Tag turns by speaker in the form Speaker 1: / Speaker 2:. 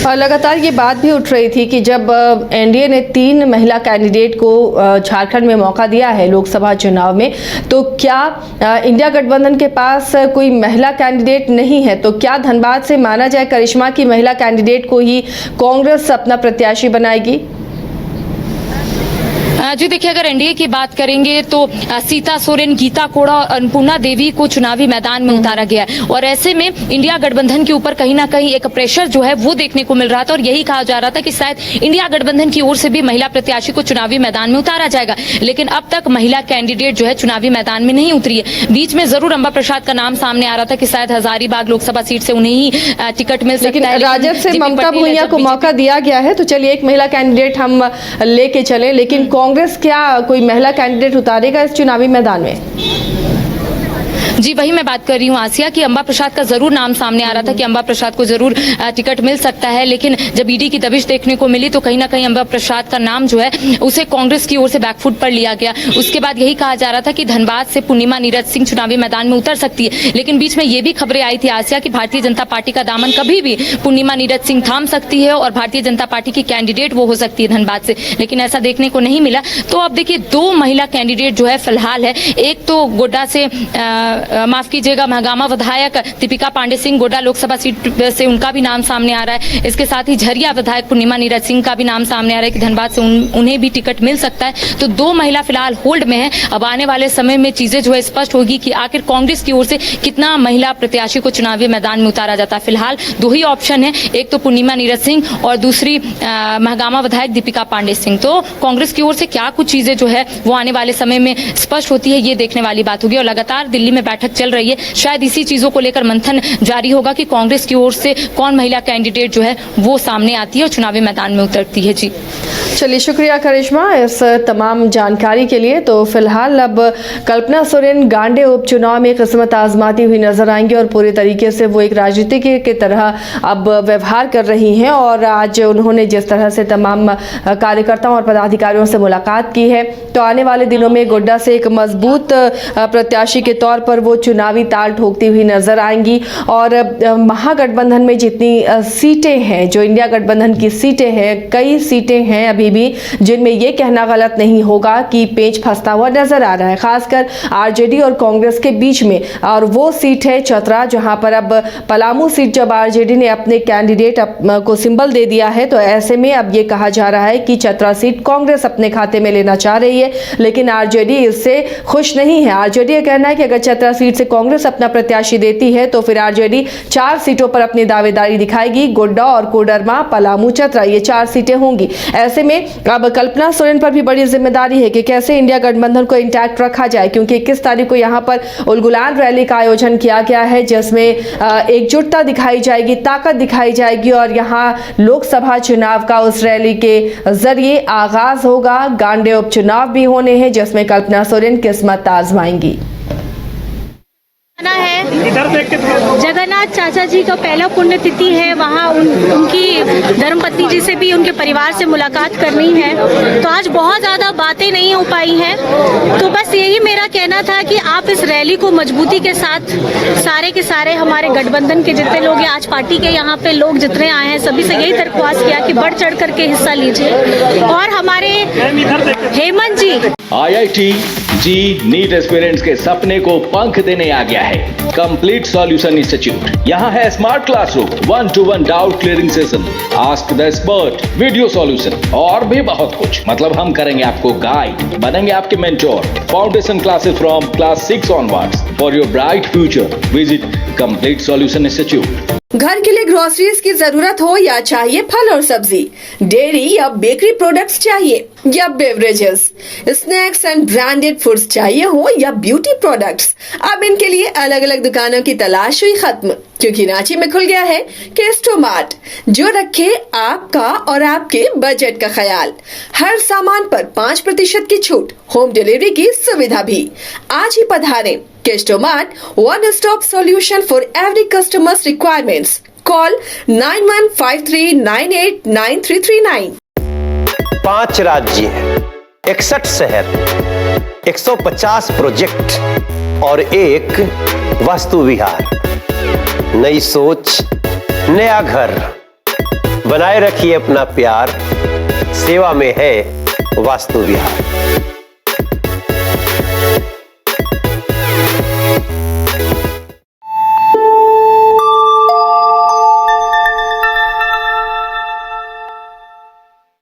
Speaker 1: और लगातार ये बात भी उठ रही थी कि जब एनडीए ने 3 महिला कैंडिडेट को झारखंड में मौका दिया है लोकसभा चुनाव में, तो क्या इंडिया गठबंधन के पास कोई महिला कैंडिडेट नहीं है? तो क्या धनबाद से माना जाए करिश्मा की महिला कैंडिडेट को ही कांग्रेस अपना प्रत्याशी बनाएगी?
Speaker 2: जी देखिए, अगर एनडीए की बात करेंगे तो सीता सोरेन, गीता कोड़ा और अन्नपूर्णा देवी को चुनावी मैदान में उतारा गया है और ऐसे में इंडिया गठबंधन के ऊपर कहीं ना कहीं एक प्रेशर जो है वो देखने को मिल रहा था और यही कहा जा रहा था कि शायद इंडिया गठबंधन की ओर से भी महिला प्रत्याशी को चुनावी मैदान में उतारा जाएगा, लेकिन अब तक महिला कैंडिडेट जो है चुनावी मैदान में नहीं उतरी है। बीच में जरूर अंबा प्रसाद का नाम सामने आ रहा था कि शायद हजारीबाग लोकसभा सीट से उन्हें ही टिकट मिल सकता है।
Speaker 1: राजद से ममता भूइया को मौका दिया गया है, तो चलिए एक महिला कैंडिडेट हम लेके चले, लेकिन कांग्रेस क्या कोई महिला कैंडिडेट उतारेगा इस चुनावी मैदान में?
Speaker 2: जी वही मैं बात कर रही हूँ आसिया कि अंबा प्रसाद का जरूर नाम सामने आ रहा था कि अंबा प्रसाद को जरूर टिकट मिल सकता है, लेकिन जब ईडी की दबिश देखने को मिली तो कहीं ना कहीं अंबा प्रसाद का नाम जो है उसे कांग्रेस की ओर से बैकफुट पर लिया गया। उसके बाद यही कहा जा रहा था कि धनबाद से पूर्णिमा नीरज सिंह चुनावी मैदान में उतर सकती है, लेकिन बीच में ये भी खबरें आई थी आसिया कि भारतीय जनता पार्टी का दामन कभी भी पूर्णिमा नीरज सिंह थाम सकती है और भारतीय जनता पार्टी की कैंडिडेट वो हो सकती है धनबाद से, लेकिन ऐसा देखने को नहीं मिला। तो अब देखिए 2 महिला कैंडिडेट जो है फिलहाल है, एक तो गोड्डा से माफ कीजिएगा महागामा विधायक दीपिका पांडे सिंह गोड्डा लोकसभा सीट से उनका भी नाम सामने आ रहा है। इसके साथ ही झरिया विधायक पूर्णिमा नीरज सिंह का भी नाम सामने आ रहा है कि धनबाद से उन्हें भी टिकट मिल सकता है। तो 2 महिला फिलहाल होल्ड में है। अब आने वाले समय में चीजें जो है स्पष्ट होगी कि आखिर कांग्रेस की ओर से कितना महिला प्रत्याशी को चुनावी मैदान में उतारा जाता है। फिलहाल 2 ही ऑप्शन है, एक तो पूर्णिमा नीरज सिंह और दूसरी महागामा विधायक दीपिका पांडे सिंह। तो कांग्रेस की ओर से क्या कुछ चीजें जो है वो आने वाले समय में स्पष्ट होती है, ये देखने वाली बात होगी। और लगातार दिल्ली में बैठक चल रही है, शायद इसी चीजों को लेकर मंथन जारी होगा कि कांग्रेस की ओर से कौन महिला कैंडिडेट जो है वो सामने आती है और चुनावी मैदान में उतरती है। जी
Speaker 1: चलिए, शुक्रिया करिश्मा इस तमाम जानकारी के लिए। तो फिलहाल अब कल्पना सोरेन गांडे उपचुनाव में किस्मत आजमाती हुई नजर आएंगी और पूरे तरीके से वो एक राजनीतिक की तरह अब व्यवहार कर रही हैं और आज उन्होंने जिस तरह से तमाम कार्यकर्ताओं और पदाधिकारियों से मुलाकात की है, तो आने वाले दिनों में गोड्डा से एक मजबूत प्रत्याशी के तौर पर वो चुनावी ताल ठोकती हुई नजर आएंगी। और महागठबंधन में जितनी सीटें हैं, जो इंडिया गठबंधन की सीटें हैं, कई सीटें हैं अभी भी जिनमें यह कहना गलत नहीं होगा कि पेच फंसता हुआ नजर आ रहा है, खासकर आरजेडी और कांग्रेस के बीच में। और वो सीट है चतरा, जहां पर अब पलामू सीट जब आरजेडी ने अपने कैंडिडेट को सिंबल दे दिया है, तो ऐसे में अब ये कहा जा रहा है कि चतरा सीट कांग्रेस अपने खाते में लेना चाह रही है, लेकिन आरजेडी इससे खुश नहीं है। आरजेडी का कहना है कि अगर चतरा सीट से कांग्रेस अपना प्रत्याशी देती है तो फिर आरजेडी 4 सीटों पर अपनी दावेदारी दिखाएगी। गोड्डा और कोडरमा, पलामू, चतरा, ये 4 सीटें होंगी। ऐसे में अब कल्पना सोरेन पर भी बड़ी जिम्मेदारी है कि कैसे इंडिया गठबंधन को इंटैक्ट रखा जाए, क्योंकि 21 तारीख को यहाँ पर उलगुलान रैली का आयोजन किया गया है, जिसमें एकजुटता दिखाई जाएगी, ताकत दिखाई जाएगी और यहाँ लोकसभा चुनाव का उस रैली के जरिए आगाज होगा। गांडे उपचुनाव भी होने हैं जिसमें कल्पना सोरेन किस्मत आजमाएंगी।
Speaker 3: जगन्नाथ चाचा जी का पहला पुण्यतिथि है, वहाँ उनकी धर्मपत्नी जी से भी, उनके परिवार से मुलाकात करनी है, तो आज बहुत ज़्यादा बातें नहीं हो पाई हैं। तो बस यही मेरा कहना था कि आप इस रैली को मजबूती के साथ सारे के सारे हमारे गठबंधन के जितने लोग हैं, आज पार्टी के यहाँ पे लोग जितने आए हैं, सभी से यही दरख्वास्त किया कि बढ़ चढ़ करके हिस्सा लीजिए। और हमारे हेमंत जी
Speaker 4: IIT जी नीट एस्पिरेंट्स के सपने को पंख देने आ गया है कंप्लीट सॉल्यूशन इंस्टीट्यूट। यहाँ है smart classroom, 1-to-1 doubt clearing session, ask the expert, video solution और भी बहुत कुछ। मतलब हम करेंगे आपको गाइड, बनेंगे आपके mentor. Foundation classes from class 6 onwards for your bright future. Visit complete solution institute.
Speaker 1: घर के लिए ग्रोसरीज की जरूरत हो या चाहिए फल और सब्जी, डेयरी या बेकरी प्रोडक्ट्स चाहिए या beverages, snacks and branded foods चाहिए हो या ब्यूटी प्रोडक्ट्स, अब इनके लिए अलग अलग दुकानों की तलाश हुई खत्म, क्योंकि रांची में खुल गया है केस्टोमार्ट, जो रखे आपका और आपके बजट का ख्याल। हर सामान पर 5% की छूट, होम डिलीवरी की सुविधा भी। आज ही पधारें केस्टोमार्ट, one stop solution for every customers requirements. Call 9153989339।
Speaker 5: 5 राज्य, 61 शहर, 150 प्रोजेक्ट और एक वास्तु विहार। नई सोच, नया घर, बनाए रखिए अपना प्यार, सेवा में है वास्तु विहार।